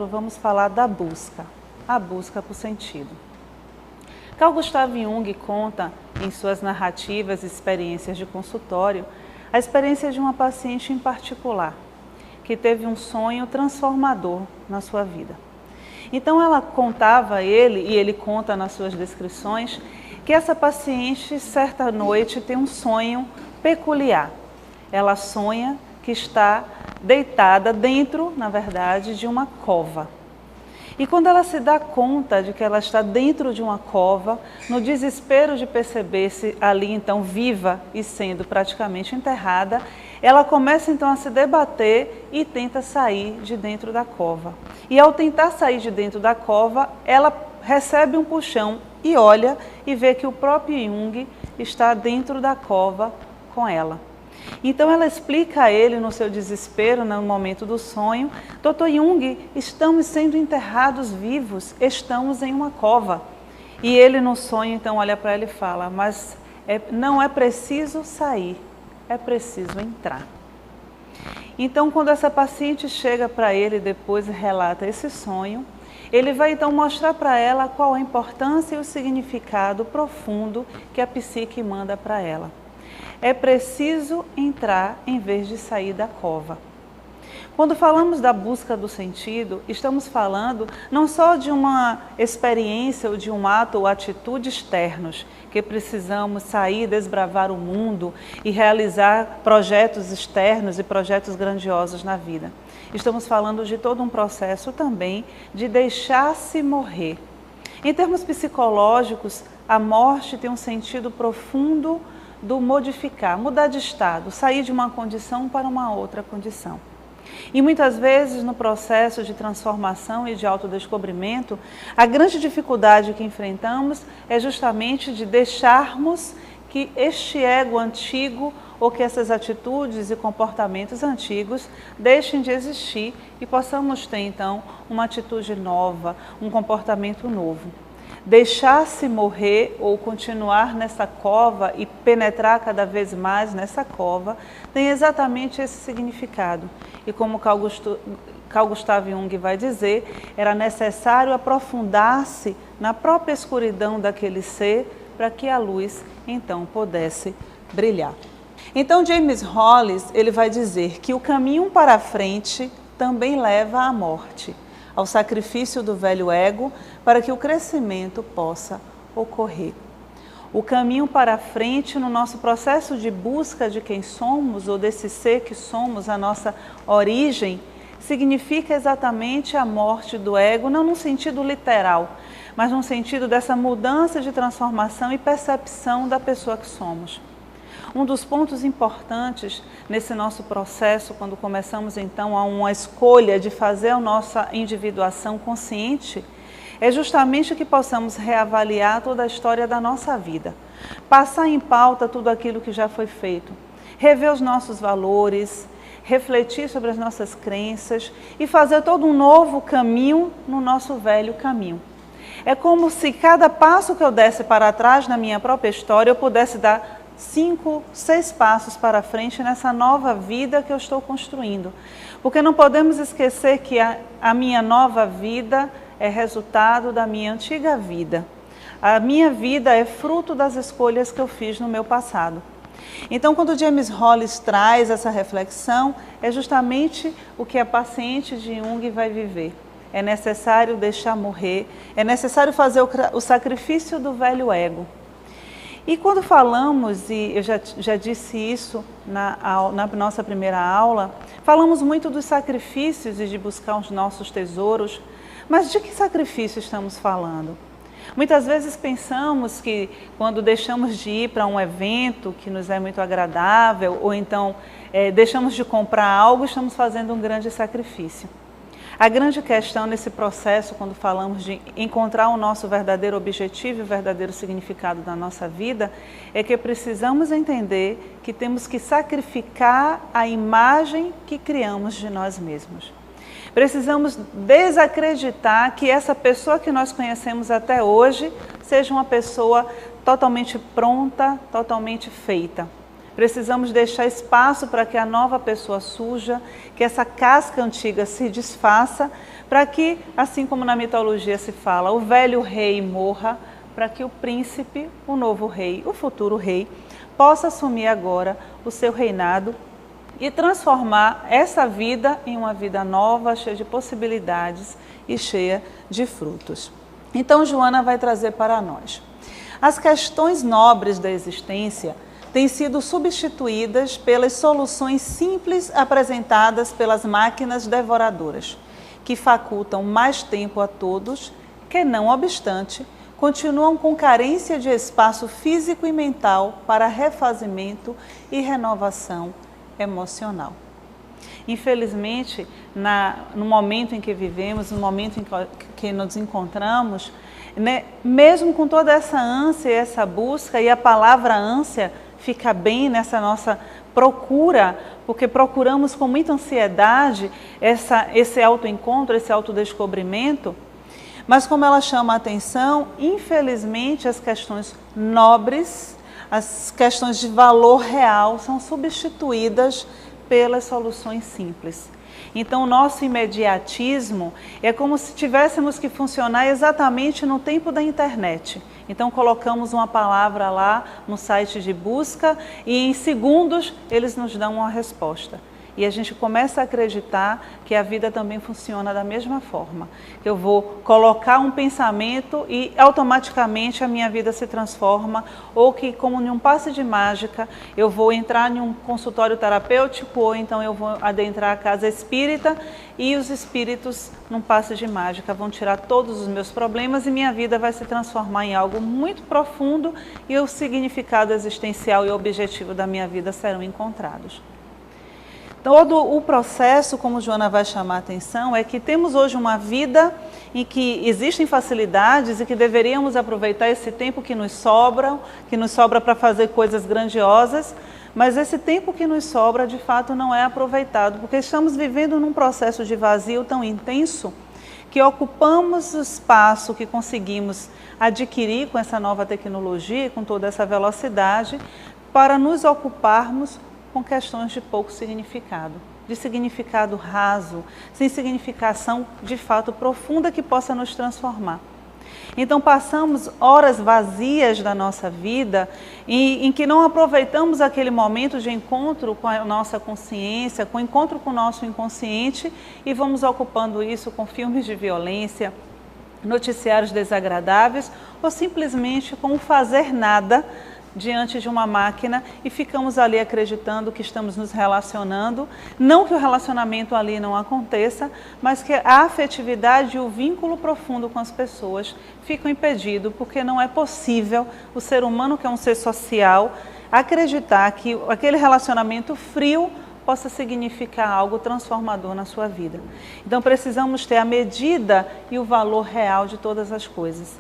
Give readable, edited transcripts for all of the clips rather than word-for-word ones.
Vamos falar da busca, a busca por sentido. Carl Gustav Jung conta em suas narrativas e experiências de consultório a experiência de uma paciente em particular, que teve um sonho transformador na sua vida. Então ela contava a ele, e ele conta nas suas descrições, que essa paciente, certa noite, tem um sonho peculiar. Ela sonha que está deitada dentro, na verdade, de uma cova. E quando ela se dá conta de que ela está dentro de uma cova, no desespero de perceber-se ali então viva e sendo praticamente enterrada, ela começa então a se debater e tenta sair de dentro da cova. E ao tentar sair de dentro da cova, ela recebe um puxão e olha e vê que o próprio Jung está dentro da cova com ela. Então ela explica a ele no seu desespero, no momento do sonho: Dr. Jung, estamos sendo enterrados vivos, estamos em uma cova. E ele no sonho então olha para ela e fala: mas não é preciso sair, é preciso entrar. Então quando essa paciente chega para ele depois e relata esse sonho, ele vai então mostrar para ela qual a importância e o significado profundo que a psique manda para ela. É preciso entrar em vez de sair da cova. Quando falamos da busca do sentido, estamos falando não só de uma experiência ou de um ato ou atitude externos, que precisamos sair, desbravar o mundo e realizar projetos externos e projetos grandiosos na vida. Estamos falando de todo um processo também de deixar-se morrer. Em termos psicológicos, a morte tem um sentido profundo do modificar, mudar de estado, sair de uma condição para uma outra condição. E muitas vezes no processo de transformação e de autodescobrimento, a grande dificuldade que enfrentamos é justamente de deixarmos que este ego antigo ou que essas atitudes e comportamentos antigos deixem de existir e possamos ter então uma atitude nova, um comportamento novo. Deixar-se morrer ou continuar nessa cova e penetrar cada vez mais nessa cova tem exatamente esse significado. E como Carl Gustav Jung vai dizer, era necessário aprofundar-se na própria escuridão daquele ser para que a luz então pudesse brilhar. Então James Hollis ele vai dizer que o caminho para a frente também leva à morte, ao sacrifício do velho ego para que o crescimento possa ocorrer. O caminho para a frente no nosso processo de busca de quem somos ou desse ser que somos, a nossa origem, significa exatamente a morte do ego, não no sentido literal, mas no sentido dessa mudança de transformação e percepção da pessoa que somos. Um dos pontos importantes nesse nosso processo, quando começamos então a uma escolha de fazer a nossa individuação consciente, é justamente que possamos reavaliar toda a história da nossa vida, passar em pauta tudo aquilo que já foi feito, rever os nossos valores, refletir sobre as nossas crenças e fazer todo um novo caminho no nosso velho caminho. É como se cada passo que eu desse para trás na minha própria história, eu pudesse dar 5, 6 passos para frente nessa nova vida que eu estou construindo. Porque não podemos esquecer que a minha nova vida é resultado da minha antiga vida. A minha vida é fruto das escolhas que eu fiz no meu passado. Então, quando James Hollis traz essa reflexão, é justamente o que a paciente de Jung vai viver. É necessário deixar morrer, é necessário fazer o sacrifício do velho ego. E quando falamos, e eu já disse isso na nossa primeira aula, falamos muito dos sacrifícios e de buscar os nossos tesouros, mas de que sacrifício estamos falando? Muitas vezes pensamos que quando deixamos de ir para um evento que nos é muito agradável, ou então deixamos de comprar algo, estamos fazendo um grande sacrifício. A grande questão nesse processo, quando falamos de encontrar o nosso verdadeiro objetivo e o verdadeiro significado da nossa vida, é que precisamos entender que temos que sacrificar a imagem que criamos de nós mesmos. Precisamos desacreditar que essa pessoa que nós conhecemos até hoje seja uma pessoa totalmente pronta, totalmente feita. Precisamos deixar espaço para que a nova pessoa surja, que essa casca antiga se desfaça, para que, assim como na mitologia se fala, o velho rei morra, para que o príncipe, o novo rei, o futuro rei, possa assumir agora o seu reinado e transformar essa vida em uma vida nova, cheia de possibilidades e cheia de frutos. Então, Joana vai trazer para nós. As questões nobres da existência têm sido substituídas pelas soluções simples apresentadas pelas máquinas devoradoras, que facultam mais tempo a todos, que não obstante, continuam com carência de espaço físico e mental para refazimento e renovação emocional. Infelizmente, no momento em que vivemos, no momento em que nos encontramos, né, mesmo com toda essa ânsia, essa busca, e a palavra ânsia fica bem nessa nossa procura, porque procuramos com muita ansiedade esse autoencontro, esse autodescobrimento, mas como ela chama a atenção, infelizmente as questões nobres, as questões de valor real são substituídas pelas soluções simples. Então, o nosso imediatismo é como se tivéssemos que funcionar exatamente no tempo da internet. Então, colocamos uma palavra lá no site de busca e em segundos eles nos dão uma resposta. E a gente começa a acreditar que a vida também funciona da mesma forma. Eu vou colocar um pensamento e automaticamente a minha vida se transforma, ou que, como em um passe de mágica, eu vou entrar em um consultório terapêutico, ou então eu vou adentrar a casa espírita e os espíritos, num passe de mágica, vão tirar todos os meus problemas e minha vida vai se transformar em algo muito profundo e o significado existencial e objetivo da minha vida serão encontrados. Todo o processo, como Joana vai chamar a atenção, é que temos hoje uma vida em que existem facilidades e que deveríamos aproveitar esse tempo que nos sobra para fazer coisas grandiosas, mas esse tempo que nos sobra, de fato, não é aproveitado, porque estamos vivendo num processo de vazio tão intenso que ocupamos o espaço que conseguimos adquirir com essa nova tecnologia, com toda essa velocidade, para nos ocuparmos com questões de pouco significado, de significado raso, sem significação de fato profunda que possa nos transformar. Então passamos horas vazias da nossa vida em que não aproveitamos aquele momento de encontro com a nossa consciência, com o encontro com o nosso inconsciente e vamos ocupando isso com filmes de violência, noticiários desagradáveis ou simplesmente com o fazer nada diante de uma máquina e ficamos ali acreditando que estamos nos relacionando, não que o relacionamento ali não aconteça, mas que a afetividade e o vínculo profundo com as pessoas ficam impedidos, porque não é possível o ser humano, que é um ser social, acreditar que aquele relacionamento frio possa significar algo transformador na sua vida. Então precisamos ter a medida e o valor real de todas as coisas.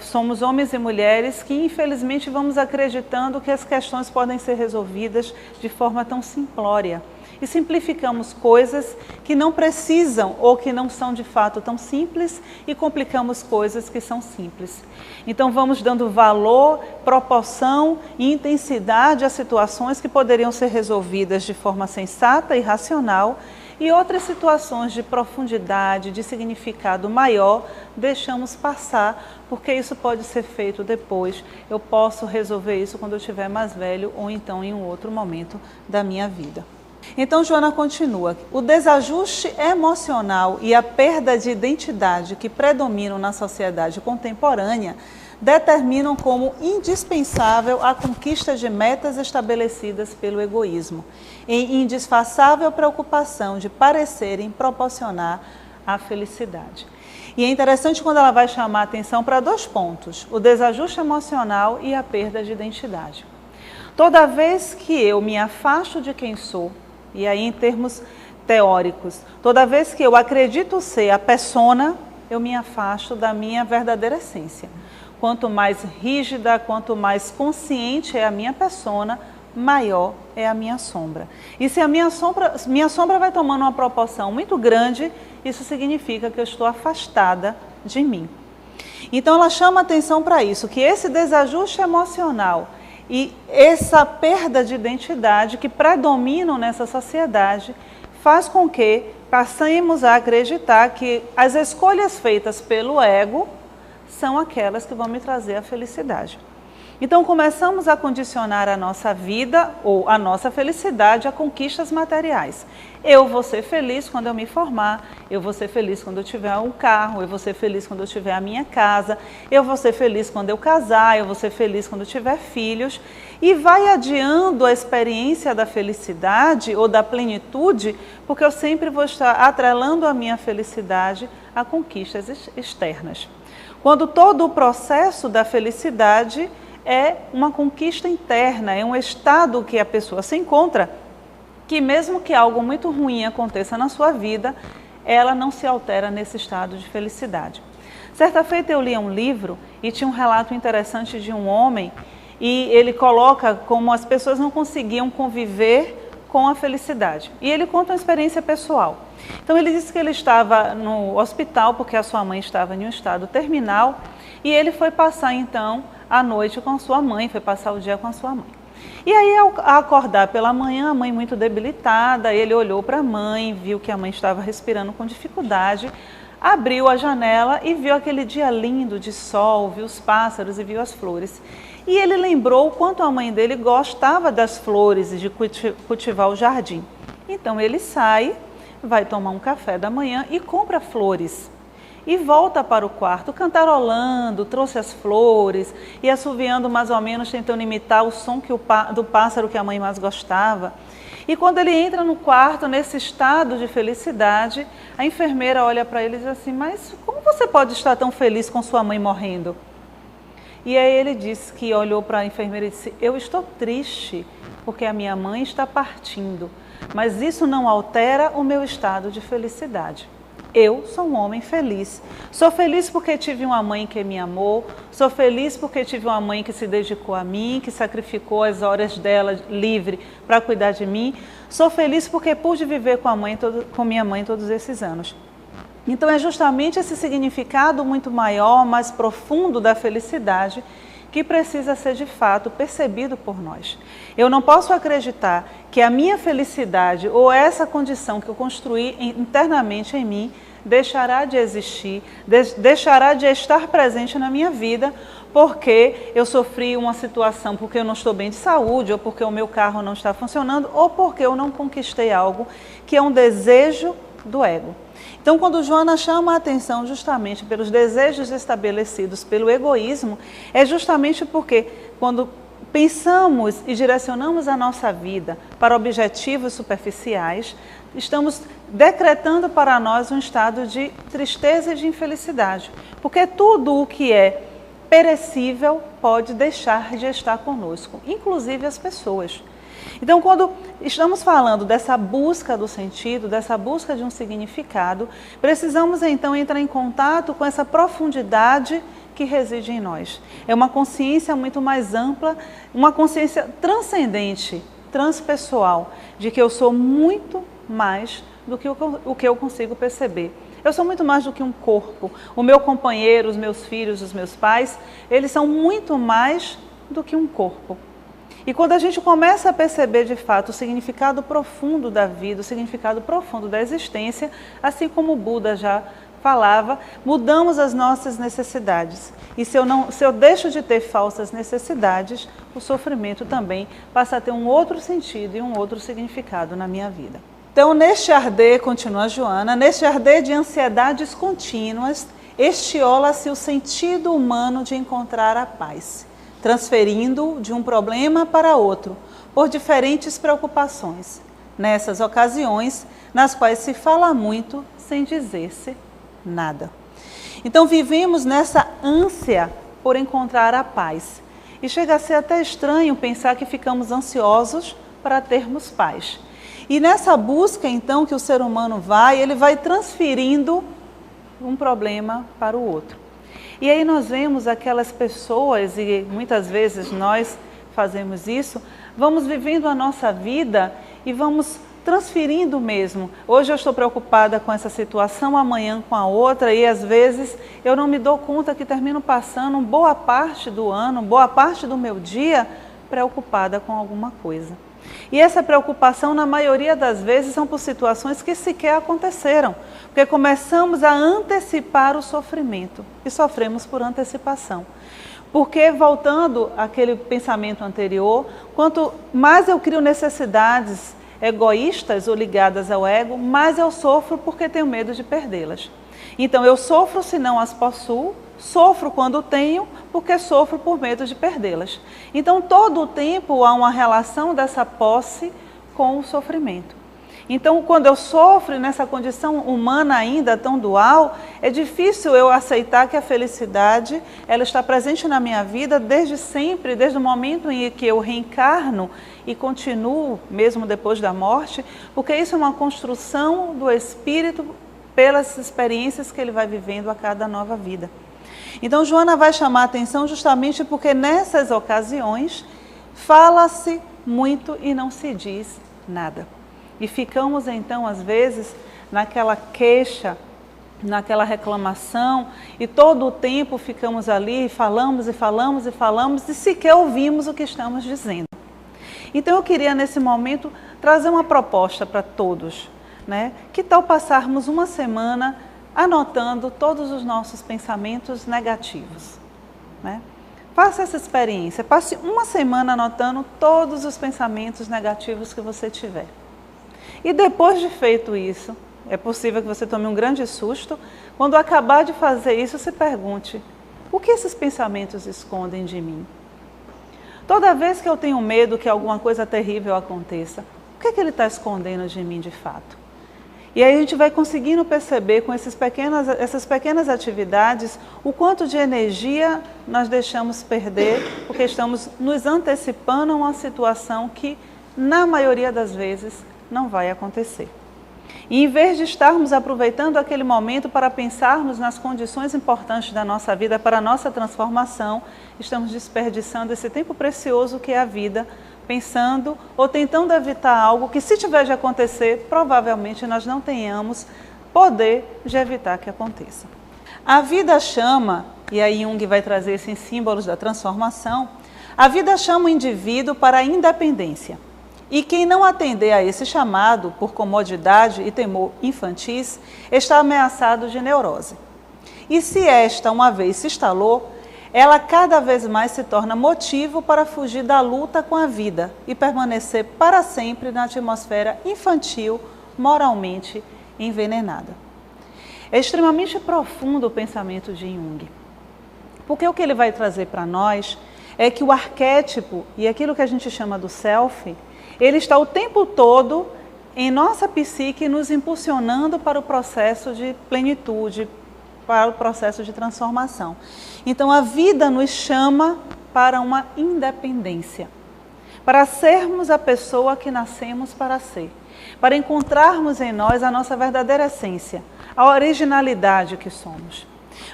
Somos homens e mulheres que infelizmente vamos acreditando que as questões podem ser resolvidas de forma tão simplória. E simplificamos coisas que não precisam ou que não são de fato tão simples e complicamos coisas que são simples. Então vamos dando valor, proporção e intensidade a situações que poderiam ser resolvidas de forma sensata e racional, e outras situações de profundidade, de significado maior, deixamos passar, porque isso pode ser feito depois. Eu posso resolver isso quando eu estiver mais velho ou então em um outro momento da minha vida. Então, Joana continua. O desajuste emocional e a perda de identidade que predominam na sociedade contemporânea determinam como indispensável a conquista de metas estabelecidas pelo egoísmo, em indisfaçável preocupação de parecerem proporcionar a felicidade. E é interessante quando ela vai chamar a atenção para dois pontos, o desajuste emocional e a perda de identidade. Toda vez que eu me afasto de quem sou, e aí em termos teóricos, toda vez que eu acredito ser a persona, eu me afasto da minha verdadeira essência. Quanto mais rígida, quanto mais consciente é a minha persona, maior é a minha sombra. E se a minha sombra vai tomando uma proporção muito grande, isso significa que eu estou afastada de mim. Então ela chama atenção para isso, que esse desajuste emocional E essa perda de identidade que predomina nessa sociedade faz com que passemos a acreditar que as escolhas feitas pelo ego são aquelas que vão me trazer a felicidade. Então começamos a condicionar a nossa vida ou a nossa felicidade a conquistas materiais. Eu vou ser feliz quando eu me formar, eu vou ser feliz quando eu tiver um carro, eu vou ser feliz quando eu tiver a minha casa, eu vou ser feliz quando eu casar, eu vou ser feliz quando eu tiver filhos. E vai adiando a experiência da felicidade ou da plenitude, porque eu sempre vou estar atrelando a minha felicidade a conquistas externas. Quando todo o processo da felicidade é uma conquista interna, é um estado que a pessoa se encontra, que mesmo que algo muito ruim aconteça na sua vida, ela não se altera nesse estado de felicidade. Certa feita eu li um livro e tinha um relato interessante de um homem e ele coloca como as pessoas não conseguiam conviver com a felicidade. E ele conta uma experiência pessoal. Então ele disse que ele estava no hospital porque a sua mãe estava em um estado terminal e ele foi passar então a noite com a sua mãe, foi passar o dia com a sua mãe. E aí, ao acordar pela manhã, a mãe muito debilitada, ele olhou para a mãe, viu que a mãe estava respirando com dificuldade, abriu a janela e viu aquele dia lindo de sol, viu os pássaros e viu as flores. E ele lembrou o quanto a mãe dele gostava das flores e de cultivar o jardim. Então ele sai, vai tomar um café da manhã e compra flores. E volta para o quarto cantarolando, trouxe as flores e assoviando mais ou menos, tentando imitar o som do pássaro que a mãe mais gostava. E quando ele entra no quarto, nesse estado de felicidade, a enfermeira olha para ele e diz assim, mas como você pode estar tão feliz com sua mãe morrendo? E aí ele disse que olhou para a enfermeira e disse, eu estou triste porque a minha mãe está partindo, mas isso não altera o meu estado de felicidade. Eu sou um homem feliz. Sou feliz porque tive uma mãe que me amou, sou feliz porque tive uma mãe que se dedicou a mim, que sacrificou as horas dela livre para cuidar de mim. Sou feliz porque pude viver com minha mãe todos esses anos. Então é justamente esse significado muito maior, mais profundo da felicidade que precisa ser de fato percebido por nós. Eu não posso acreditar que a minha felicidade ou essa condição que eu construí internamente em mim deixará de existir, deixará de estar presente na minha vida porque eu sofri uma situação, porque eu não estou bem de saúde, ou porque o meu carro não está funcionando, ou porque eu não conquistei algo que é um desejo do ego. Então, quando Joana chama a atenção justamente pelos desejos estabelecidos pelo egoísmo, é justamente porque quando pensamos e direcionamos a nossa vida para objetivos superficiais, estamos decretando para nós um estado de tristeza e de infelicidade, porque tudo o que é perecível pode deixar de estar conosco, inclusive as pessoas. Então, quando estamos falando dessa busca do sentido, dessa busca de um significado, precisamos então entrar em contato com essa profundidade que reside em nós. É uma consciência muito mais ampla, uma consciência transcendente, transpessoal, de que eu sou muito mais do que o que eu consigo perceber. Eu sou muito mais do que um corpo. O meu companheiro, os meus filhos, os meus pais, eles são muito mais do que um corpo. E quando a gente começa a perceber de fato o significado profundo da vida, o significado profundo da existência, assim como o Buda já falava, mudamos as nossas necessidades. E se eu deixo de ter falsas necessidades, o sofrimento também passa a ter um outro sentido e um outro significado na minha vida. Então, neste arder, continua Joana, neste arder de ansiedades contínuas, estiola-se o sentido humano de encontrar a paz, transferindo de um problema para outro, por diferentes preocupações, nessas ocasiões nas quais se fala muito sem dizer-se nada. Então vivemos nessa ânsia por encontrar a paz. E chega a ser até estranho pensar que ficamos ansiosos para termos paz. E nessa busca então que o ser humano ele vai transferindo um problema para o outro. E aí nós vemos aquelas pessoas, e muitas vezes nós fazemos isso, vamos vivendo a nossa vida e vamos transferindo mesmo. Hoje eu estou preocupada com essa situação, amanhã com a outra, e às vezes eu não me dou conta que termino passando boa parte do ano, boa parte do meu dia preocupada com alguma coisa. E essa preocupação, na maioria das vezes, são por situações que sequer aconteceram, porque começamos a antecipar o sofrimento e sofremos por antecipação. Porque, voltando àquele pensamento anterior, quanto mais eu crio necessidades egoístas ou ligadas ao ego, mais eu sofro porque tenho medo de perdê-las. Então, eu sofro se não as possuo, sofro quando tenho, porque sofro por medo de perdê-las. Então, todo o tempo há uma relação dessa posse com o sofrimento. Então, quando eu sofro nessa condição humana ainda tão dual, é difícil eu aceitar que a felicidade ela está presente na minha vida desde sempre, desde o momento em que eu reencarno e continuo, mesmo depois da morte, porque isso é uma construção do espírito pelas experiências que ele vai vivendo a cada nova vida. Então, Joana vai chamar a atenção justamente porque nessas ocasiões fala-se muito e não se diz nada. E ficamos então, às vezes, naquela queixa, naquela reclamação, e todo o tempo ficamos ali, falamos e falamos e falamos, e sequer ouvimos o que estamos dizendo. Então eu queria, nesse momento, trazer uma proposta para todos, né? Que tal passarmos uma semana anotando todos os nossos pensamentos negativos, né? Faça essa experiência, passe uma semana anotando todos os pensamentos negativos que você tiver. E depois de feito isso, é possível que você tome um grande susto. Quando acabar de fazer isso, se pergunte: o que esses pensamentos escondem de mim? Toda vez que eu tenho medo que alguma coisa terrível aconteça, o que é que ele está escondendo de mim de fato? E aí a gente vai conseguindo perceber com essas pequenas atividades o quanto de energia nós deixamos perder, porque estamos nos antecipando a uma situação que, na maioria das vezes, não vai acontecer. E em vez de estarmos aproveitando aquele momento para pensarmos nas condições importantes da nossa vida para a nossa transformação, estamos desperdiçando esse tempo precioso que é a vida, pensando ou tentando evitar algo que, se tiver de acontecer, provavelmente nós não tenhamos poder de evitar que aconteça. A vida chama, e aí Jung vai trazer esses símbolos da transformação, a vida chama o indivíduo para a independência. E quem não atender a esse chamado, por comodidade e temor infantis, está ameaçado de neurose. E se esta uma vez se instalou, ela cada vez mais se torna motivo para fugir da luta com a vida e permanecer para sempre na atmosfera infantil, moralmente envenenada. É extremamente profundo o pensamento de Jung, porque o que ele vai trazer para nós é que o arquétipo e aquilo que a gente chama do self, ele está o tempo todo em nossa psique nos impulsionando para o processo de plenitude, para o processo de transformação. Então a vida nos chama para uma independência, para sermos a pessoa que nascemos para ser, para encontrarmos em nós a nossa verdadeira essência, a originalidade que somos.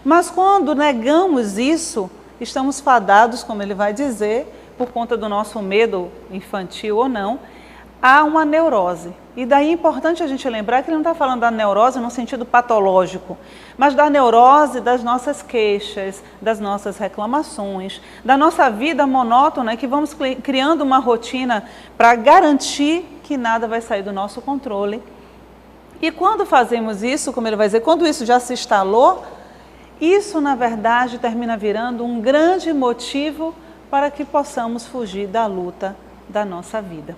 Mas quando negamos isso, estamos fadados, como ele vai dizer, por conta do nosso medo infantil ou não, há uma neurose. E daí é importante a gente lembrar que ele não está falando da neurose no sentido patológico, mas da neurose das nossas queixas, das nossas reclamações, da nossa vida monótona, que vamos criando uma rotina para garantir que nada vai sair do nosso controle. E quando fazemos isso, como ele vai dizer, quando isso já se instalou, isso na verdade termina virando um grande motivo para que possamos fugir da luta da nossa vida.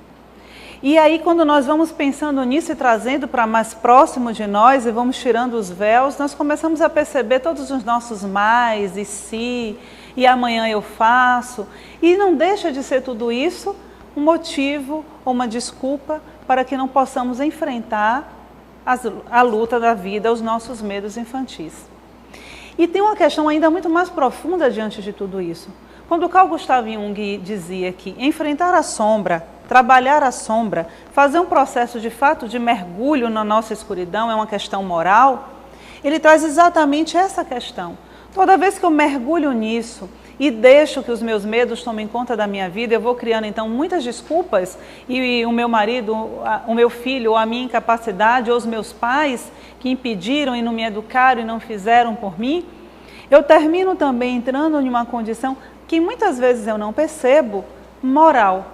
E aí, quando nós vamos pensando nisso e trazendo para mais próximo de nós e vamos tirando os véus, nós começamos a perceber todos os nossos mais e se, e amanhã eu faço. E não deixa de ser tudo isso um motivo ou uma desculpa para que não possamos enfrentar a luta da vida, os nossos medos infantis. E tem uma questão ainda muito mais profunda diante de tudo isso. Quando Carl Gustav Jung dizia que enfrentar a sombra, trabalhar a sombra, fazer um processo de fato de mergulho na nossa escuridão é uma questão moral, ele traz exatamente essa questão. Toda vez que eu mergulho nisso e deixo que os meus medos tomem conta da minha vida, eu vou criando então muitas desculpas e o meu marido, o meu filho, ou a minha incapacidade, ou os meus pais que impediram e não me educaram e não fizeram por mim, eu termino também entrando em uma condição que muitas vezes eu não percebo, moral.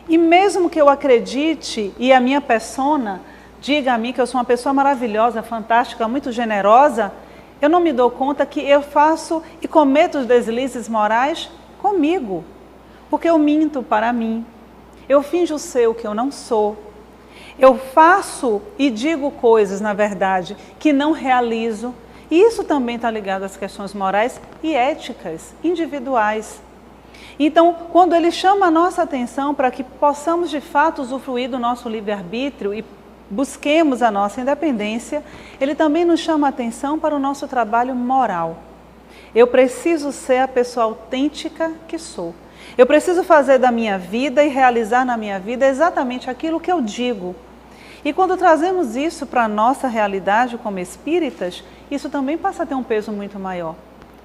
E mesmo que eu acredite e a minha persona diga a mim que eu sou uma pessoa maravilhosa, fantástica, muito generosa, eu não me dou conta que eu faço e cometo os deslizes morais comigo. Porque eu minto para mim, eu finjo ser o que eu não sou, eu faço e digo coisas, na verdade, que não realizo. E isso também está ligado às questões morais e éticas, individuais. Então, quando ele chama a nossa atenção para que possamos de fato usufruir do nosso livre-arbítrio e busquemos a nossa independência, ele também nos chama a atenção para o nosso trabalho moral. Eu preciso ser a pessoa autêntica que sou. Eu preciso fazer da minha vida e realizar na minha vida exatamente aquilo que eu digo. E quando trazemos isso para a nossa realidade como espíritas, isso também passa a ter um peso muito maior.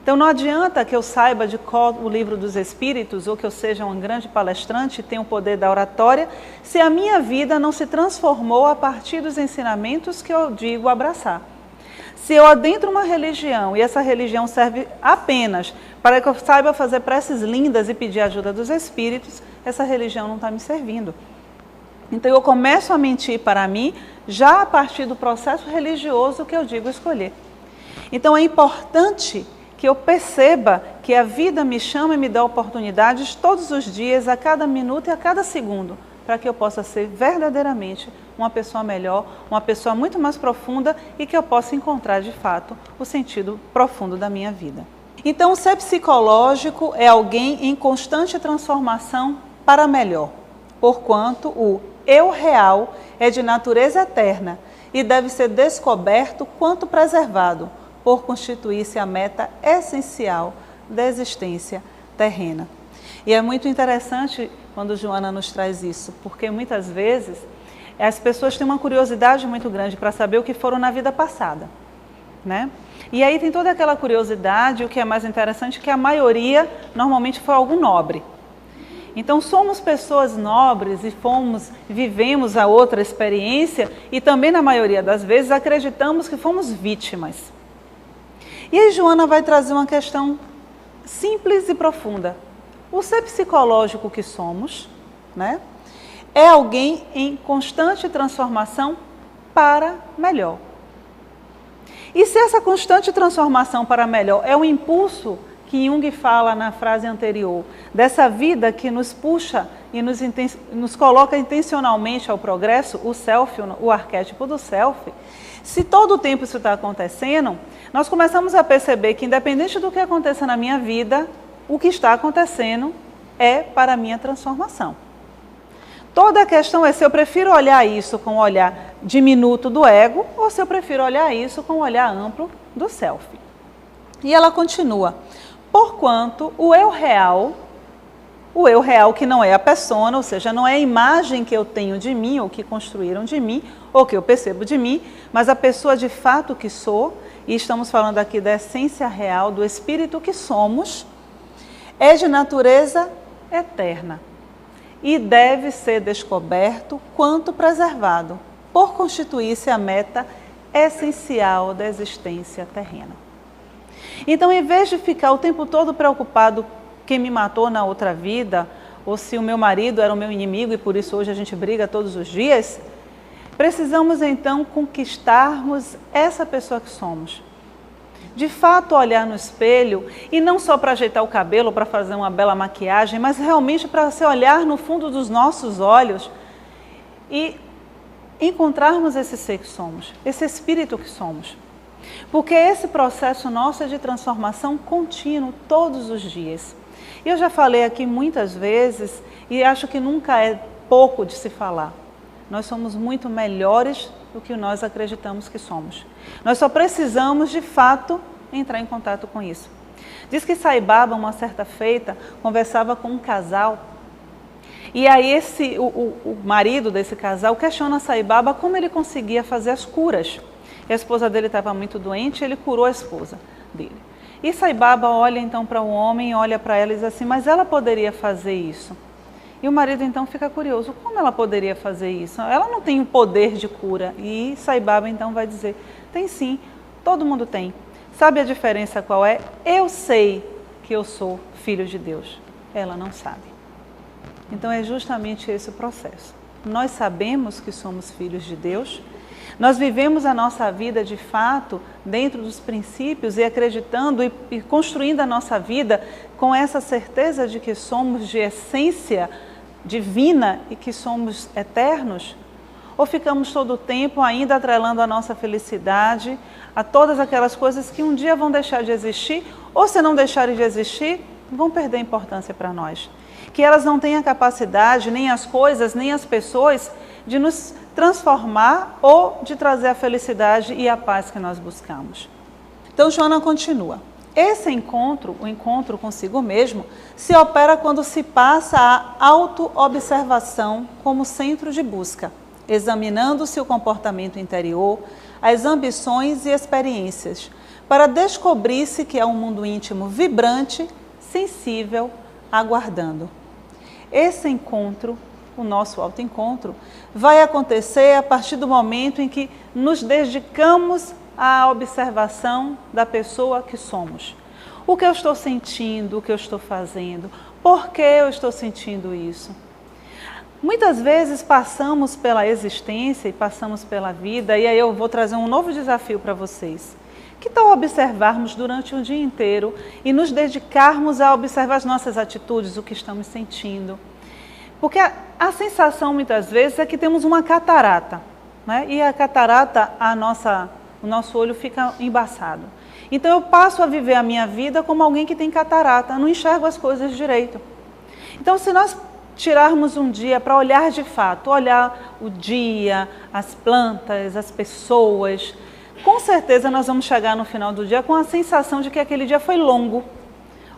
Então não adianta que eu saiba de cor o livro dos Espíritos ou que eu seja um grande palestrante e tenha o poder da oratória, se a minha vida não se transformou a partir dos ensinamentos que eu digo abraçar. Se eu adentro uma religião e essa religião serve apenas para que eu saiba fazer preces lindas e pedir ajuda dos Espíritos, essa religião não está me servindo. Então eu começo a mentir para mim já a partir do processo religioso que eu digo escolher. Então é importante que eu perceba que a vida me chama e me dá oportunidades todos os dias, a cada minuto e a cada segundo, para que eu possa ser verdadeiramente uma pessoa melhor, uma pessoa muito mais profunda e que eu possa encontrar de fato o sentido profundo da minha vida. Então, o ser psicológico é alguém em constante transformação para melhor, porquanto o eu real é de natureza eterna e deve ser descoberto quanto preservado, por constituir-se a meta essencial da existência terrena. E é muito interessante quando Joana nos traz isso, porque muitas vezes as pessoas têm uma curiosidade muito grande para saber o que foram na vida passada, né? E aí tem toda aquela curiosidade, o que é mais interessante é que a maioria normalmente foi algo nobre. Então somos pessoas nobres e vivemos a outra experiência e também na maioria das vezes acreditamos que fomos vítimas. E aí Joana vai trazer uma questão simples e profunda. O ser psicológico que somos, né, é alguém em constante transformação para melhor. E se essa constante transformação para melhor é um impulso que Jung fala na frase anterior, dessa vida que nos puxa e nos coloca intencionalmente ao progresso, o self, o arquétipo do self, se todo o tempo isso está acontecendo, nós começamos a perceber que independente do que aconteça na minha vida, o que está acontecendo é para a minha transformação. Toda a questão é se eu prefiro olhar isso com o olhar diminuto do ego ou se eu prefiro olhar isso com o olhar amplo do self. E ela continua, porquanto o eu real que não é a persona, ou seja, não é a imagem que eu tenho de mim ou que construíram de mim ou que eu percebo de mim, mas a pessoa de fato que sou, e estamos falando aqui da essência real, do espírito que somos, é de natureza eterna e deve ser descoberto quanto preservado, por constituir-se a meta essencial da existência terrena. Então, em vez de ficar o tempo todo preocupado quem me matou na outra vida, ou se o meu marido era o meu inimigo e por isso hoje a gente briga todos os dias, precisamos então conquistarmos essa pessoa que somos. De fato, olhar no espelho, e não só para ajeitar o cabelo, para fazer uma bela maquiagem, mas realmente para se olhar no fundo dos nossos olhos e encontrarmos esse ser que somos, esse espírito que somos. Porque esse processo nosso é de transformação contínuo todos os dias. E eu já falei aqui muitas vezes e acho que nunca é pouco de se falar. Nós somos muito melhores do que nós acreditamos que somos. Nós só precisamos, de fato, entrar em contato com isso. Diz que Sai Baba, uma certa feita, conversava com um casal. E aí o marido desse casal questiona Sai Baba como ele conseguia fazer as curas. E a esposa dele estava muito doente e ele curou a esposa dele. E Sai Baba olha então para o homem, olha para ela e diz assim, mas ela poderia fazer isso? E o marido então fica curioso, como ela poderia fazer isso? Ela não tem o poder de cura. E Sai Baba então vai dizer, tem sim, todo mundo tem. Sabe a diferença qual é? Eu sei que eu sou filho de Deus. Ela não sabe. Então é justamente esse o processo. Nós sabemos que somos filhos de Deus, nós vivemos a nossa vida de fato dentro dos princípios e acreditando e construindo a nossa vida com essa certeza de que somos de essência divina e que somos eternos? Ou ficamos todo o tempo ainda atrelando a nossa felicidade a todas aquelas coisas que um dia vão deixar de existir, ou se não deixarem de existir, vão perder importância para nós? Que elas não têm a capacidade, nem as coisas, nem as pessoas, de nos transformar ou de trazer a felicidade e a paz que nós buscamos. Então Joana continua. Esse encontro, o encontro consigo mesmo, se opera quando se passa a auto-observação como centro de busca, examinando-se o comportamento interior, as ambições e experiências, para descobrir-se que é um mundo íntimo vibrante, sensível, aguardando. Esse encontro, o nosso autoencontro, vai acontecer a partir do momento em que nos dedicamos à observação da pessoa que somos. O que eu estou sentindo, o que eu estou fazendo, por que eu estou sentindo isso? Muitas vezes passamos pela existência e passamos pela vida, e aí eu vou trazer um novo desafio para vocês. Que tal observarmos durante o dia inteiro e nos dedicarmos a observar as nossas atitudes, o que estamos sentindo? Porque a sensação muitas vezes é que temos uma catarata, né? E a catarata, o nosso olho fica embaçado. Então eu passo a viver a minha vida como alguém que tem catarata, não enxergo as coisas direito. Então se nós tirarmos um dia para olhar de fato, olhar o dia, as plantas, as pessoas, com certeza nós vamos chegar no final do dia com a sensação de que aquele dia foi longo.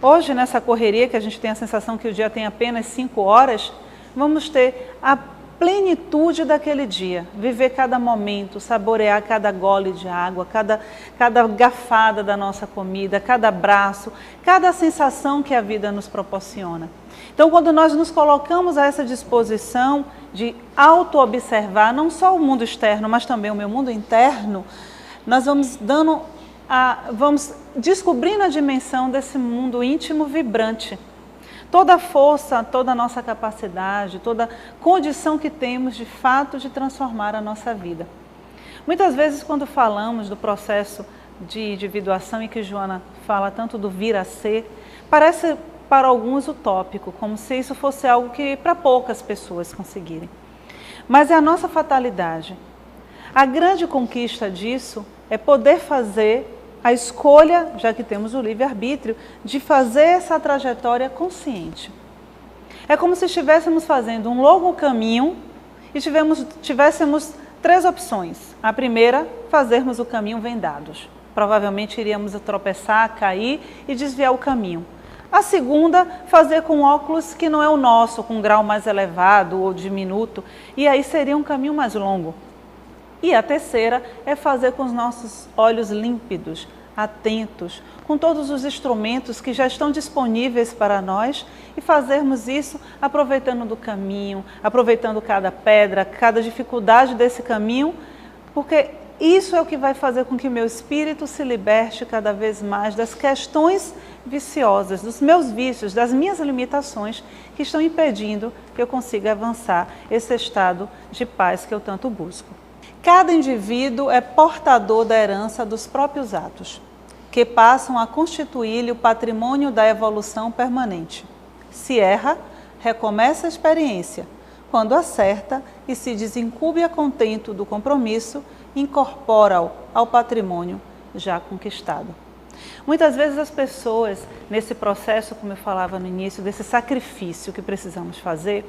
Hoje, nessa correria que a gente tem a sensação que o dia tem apenas 5 horas, vamos ter a plenitude daquele dia, viver cada momento, saborear cada gole de água, cada garfada da nossa comida, cada abraço, cada sensação que a vida nos proporciona. Então, quando nós nos colocamos a essa disposição de auto-observar, não só o mundo externo, mas também o meu mundo interno, nós vamos vamos descobrindo a dimensão desse mundo íntimo vibrante. Toda a força, toda a nossa capacidade, toda a condição que temos de fato de transformar a nossa vida. Muitas vezes quando falamos do processo de individuação e que Joana fala tanto do vir a ser, parece para alguns utópico, como se isso fosse algo que para poucas pessoas conseguirem. Mas é a nossa fatalidade. A grande conquista disso é poder fazer a escolha, já que temos o livre-arbítrio, de fazer essa trajetória consciente. É como se estivéssemos fazendo um longo caminho e tivéssemos 3 opções. A primeira, fazermos o caminho vendados. Provavelmente iríamos tropeçar, cair e desviar o caminho. A segunda, fazer com óculos que não é o nosso, com um grau mais elevado ou diminuto, e aí seria um caminho mais longo. E a terceira é fazer com os nossos olhos límpidos, atentos, com todos os instrumentos que já estão disponíveis para nós e fazermos isso aproveitando do caminho, aproveitando cada pedra, cada dificuldade desse caminho, porque isso é o que vai fazer com que meu espírito se liberte cada vez mais das questões viciosas, dos meus vícios, das minhas limitações que estão impedindo que eu consiga avançar esse estado de paz que eu tanto busco. Cada indivíduo é portador da herança dos próprios atos, que passam a constituir-lhe o patrimônio da evolução permanente. Se erra, recomeça a experiência. Quando acerta e se desencube a contento do compromisso, incorpora-o ao patrimônio já conquistado. Muitas vezes as pessoas, nesse processo, como eu falava no início, desse sacrifício que precisamos fazer,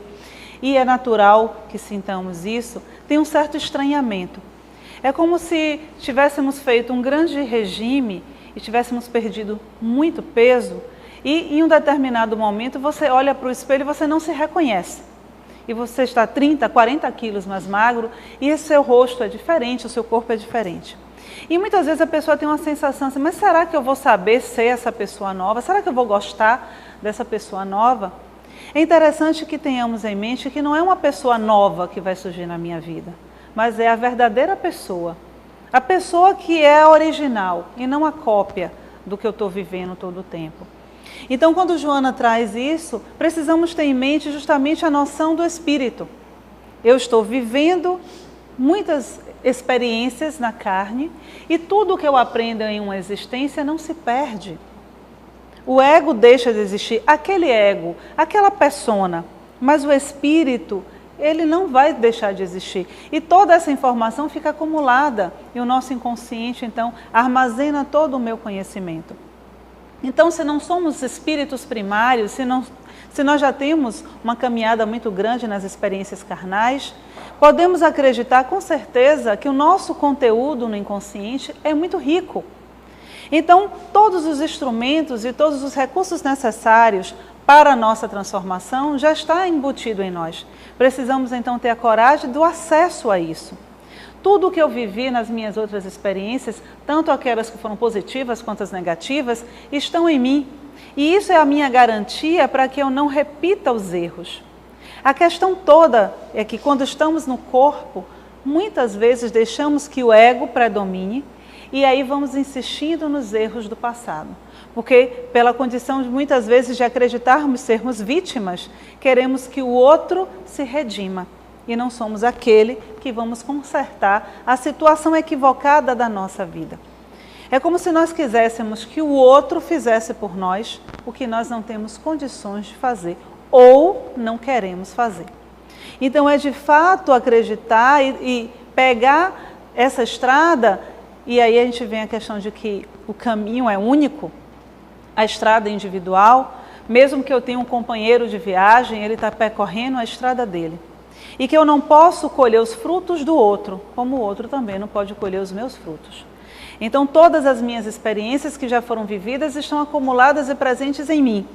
e é natural que sintamos isso, tem um certo estranhamento. É como se tivéssemos feito um grande regime e tivéssemos perdido muito peso e em um determinado momento você olha para o espelho e você não se reconhece. E você está 30, 40 quilos mais magro e o seu rosto é diferente, o seu corpo é diferente. E muitas vezes a pessoa tem uma sensação assim, mas será que eu vou saber ser essa pessoa nova? Será que eu vou gostar dessa pessoa nova? É interessante que tenhamos em mente que não é uma pessoa nova que vai surgir na minha vida, mas é a verdadeira pessoa. A pessoa que é a original e não a cópia do que eu estou vivendo todo o tempo. Então, quando Joana traz isso, precisamos ter em mente justamente a noção do espírito. Eu estou vivendo muitas experiências na carne e tudo que eu aprendo em uma existência não se perde. O ego deixa de existir, aquele ego, aquela persona, mas o espírito, ele não vai deixar de existir. E toda essa informação fica acumulada e o nosso inconsciente, então, armazena todo o meu conhecimento. Então, se não somos espíritos primários, se nós já temos uma caminhada muito grande nas experiências carnais, podemos acreditar com certeza que o nosso conteúdo no inconsciente é muito rico. Então, todos os instrumentos e todos os recursos necessários para a nossa transformação já está embutido em nós. Precisamos então ter a coragem do acesso a isso. Tudo o que eu vivi nas minhas outras experiências, tanto aquelas que foram positivas quanto as negativas, estão em mim. E isso é a minha garantia para que eu não repita os erros. A questão toda é que quando estamos no corpo, muitas vezes deixamos que o ego predomine e aí vamos insistindo nos erros do passado. Porque pela condição de muitas vezes de acreditarmos sermos vítimas, queremos que o outro se redima. E não somos aquele que vamos consertar a situação equivocada da nossa vida. É como se nós quiséssemos que o outro fizesse por nós o que nós não temos condições de fazer ou não queremos fazer. Então é de fato acreditar e pegar essa estrada, e aí a gente vem a questão de que o caminho é único, a estrada é individual, mesmo que eu tenha um companheiro de viagem, ele está percorrendo a estrada dele. E que eu não posso colher os frutos do outro, como o outro também não pode colher os meus frutos. Então, todas as minhas experiências que já foram vividas estão acumuladas e presentes em mim.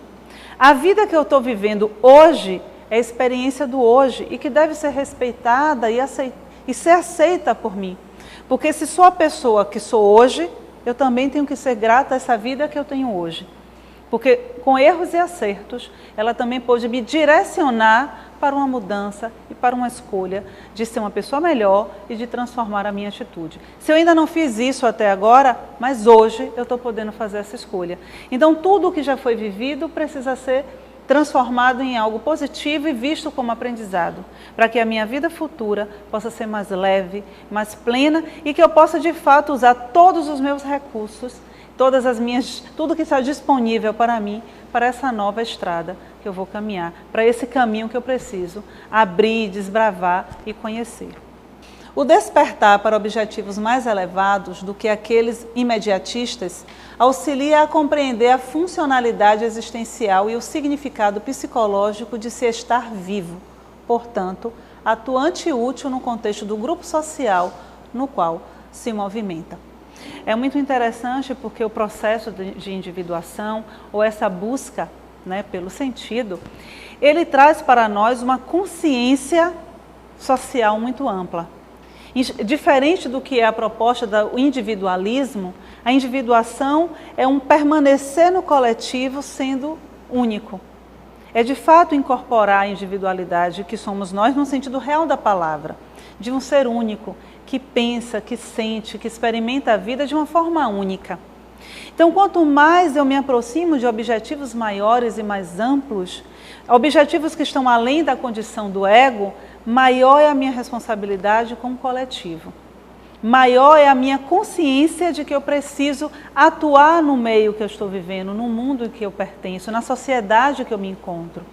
A vida que eu estou vivendo hoje é a experiência do hoje e que deve ser respeitada e ser aceita por mim. Porque se sou a pessoa que sou hoje, eu também tenho que ser grata a essa vida que eu tenho hoje. Porque com erros e acertos, ela também pode me direcionar para uma mudança e para uma escolha de ser uma pessoa melhor e de transformar a minha atitude. Se eu ainda não fiz isso até agora, mas hoje eu estou podendo fazer essa escolha. Então tudo o que já foi vivido precisa ser transformado em algo positivo e visto como aprendizado, para que a minha vida futura possa ser mais leve, mais plena e que eu possa de fato usar todos os meus recursos, tudo que está disponível para mim, para essa nova estrada que eu vou caminhar, para esse caminho que eu preciso abrir, desbravar e conhecer. O despertar para objetivos mais elevados do que aqueles imediatistas auxilia a compreender a funcionalidade existencial e o significado psicológico de se estar vivo, portanto, atuante e útil no contexto do grupo social no qual se movimenta. É muito interessante porque o processo de individuação ou essa busca, pelo sentido, ele traz para nós uma consciência social muito ampla. Diferente do que é a proposta do individualismo, a individuação é um permanecer no coletivo sendo único. É de fato incorporar a individualidade que somos nós no sentido real da palavra, de um ser único, que pensa, que sente, que experimenta a vida de uma forma única. Então, quanto mais eu me aproximo de objetivos maiores e mais amplos, objetivos que estão além da condição do ego, maior é a minha responsabilidade com o coletivo. Maior é a minha consciência de que eu preciso atuar no meio que eu estou vivendo, no mundo em que eu pertenço, na sociedade que eu me encontro.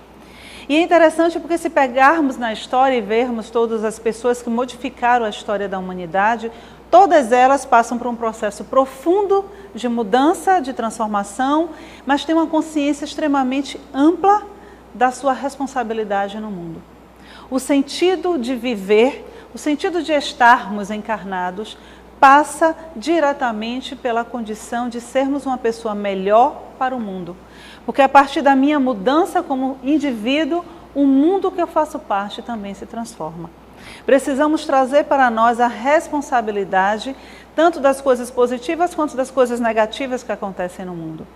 E é interessante porque se pegarmos na história e vermos todas as pessoas que modificaram a história da humanidade, todas elas passam por um processo profundo de mudança, de transformação, mas têm uma consciência extremamente ampla da sua responsabilidade no mundo. O sentido de viver, o sentido de estarmos encarnados, passa diretamente pela condição de sermos uma pessoa melhor para o mundo. Porque a partir da minha mudança como indivíduo, o mundo que eu faço parte também se transforma. Precisamos trazer para nós a responsabilidade tanto das coisas positivas quanto das coisas negativas que acontecem no mundo.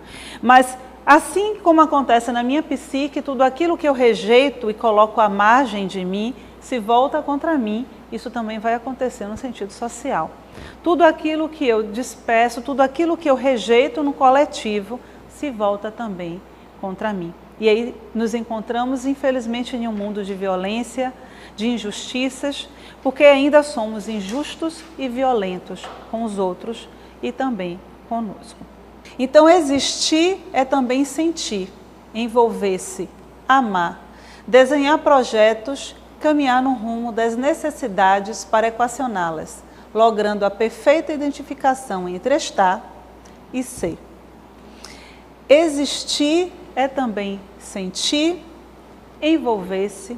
Mas assim como acontece na minha psique, tudo aquilo que eu rejeito e coloco à margem de mim, se volta contra mim, isso também vai acontecer no sentido social. Tudo aquilo que eu despeço, tudo aquilo que eu rejeito no coletivo, se volta também contra mim. E aí nos encontramos, infelizmente, em um mundo de violência, de injustiças, porque ainda somos injustos e violentos com os outros e também conosco. Então, existir é também sentir, envolver-se, amar, desenhar projetos, caminhar no rumo das necessidades para equacioná-las, logrando a perfeita identificação entre estar e ser. Existir é também sentir, envolver-se,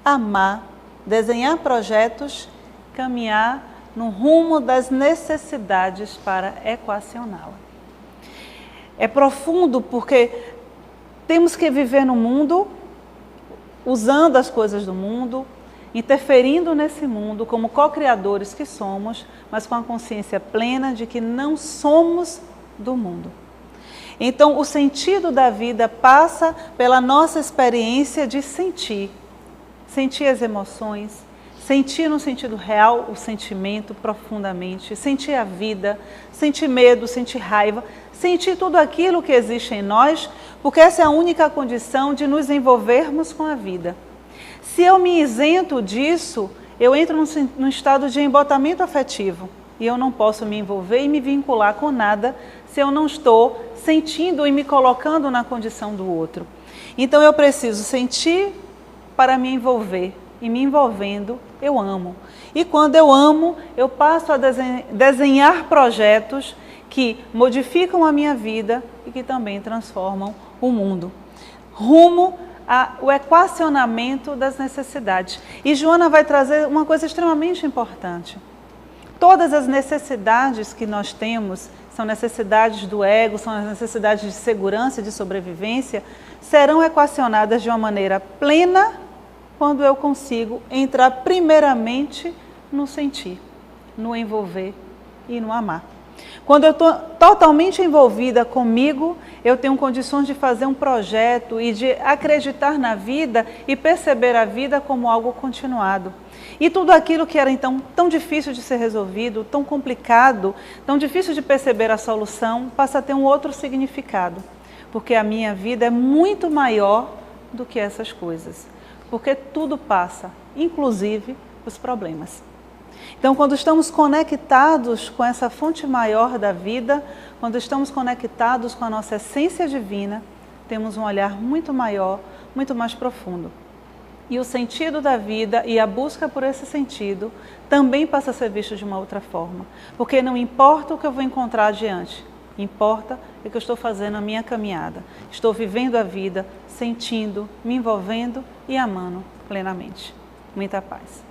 amar, desenhar projetos, caminhar no rumo das necessidades para equacioná-la. É profundo porque temos que viver no mundo, usando as coisas do mundo, interferindo nesse mundo como co-criadores que somos, mas com a consciência plena de que não somos do mundo. Então, o sentido da vida passa pela nossa experiência de sentir as emoções, sentir no sentido real o sentimento profundamente, sentir a vida, sentir medo, sentir raiva, sentir tudo aquilo que existe em nós, porque essa é a única condição de nos envolvermos com a vida. Se eu me isento disso, eu entro num estado de embotamento afetivo e eu não posso me envolver e me vincular com nada se eu não estou sentindo e me colocando na condição do outro. Então eu preciso sentir para me envolver e me envolvendo eu amo. E quando eu amo, eu passo a desenhar projetos que modificam a minha vida e que também transformam o mundo. Rumo ao equacionamento das necessidades. E Joana vai trazer uma coisa extremamente importante. Todas as necessidades que nós temos, são necessidades do ego, são as necessidades de segurança e de sobrevivência, serão equacionadas de uma maneira plena quando eu consigo entrar primeiramente no sentir, no envolver e no amar. Quando eu estou totalmente envolvida comigo, eu tenho condições de fazer um projeto e de acreditar na vida e perceber a vida como algo continuado. E tudo aquilo que era então tão difícil de ser resolvido, tão complicado, tão difícil de perceber a solução, passa a ter um outro significado. Porque a minha vida é muito maior do que essas coisas. Porque tudo passa, inclusive os problemas. Então, quando estamos conectados com essa fonte maior da vida, quando estamos conectados com a nossa essência divina, temos um olhar muito maior, muito mais profundo. E o sentido da vida e a busca por esse sentido também passa a ser visto de uma outra forma. Porque não importa o que eu vou encontrar adiante, importa o que eu estou fazendo na minha caminhada. Estou vivendo a vida, sentindo, me envolvendo e amando plenamente. Muita paz.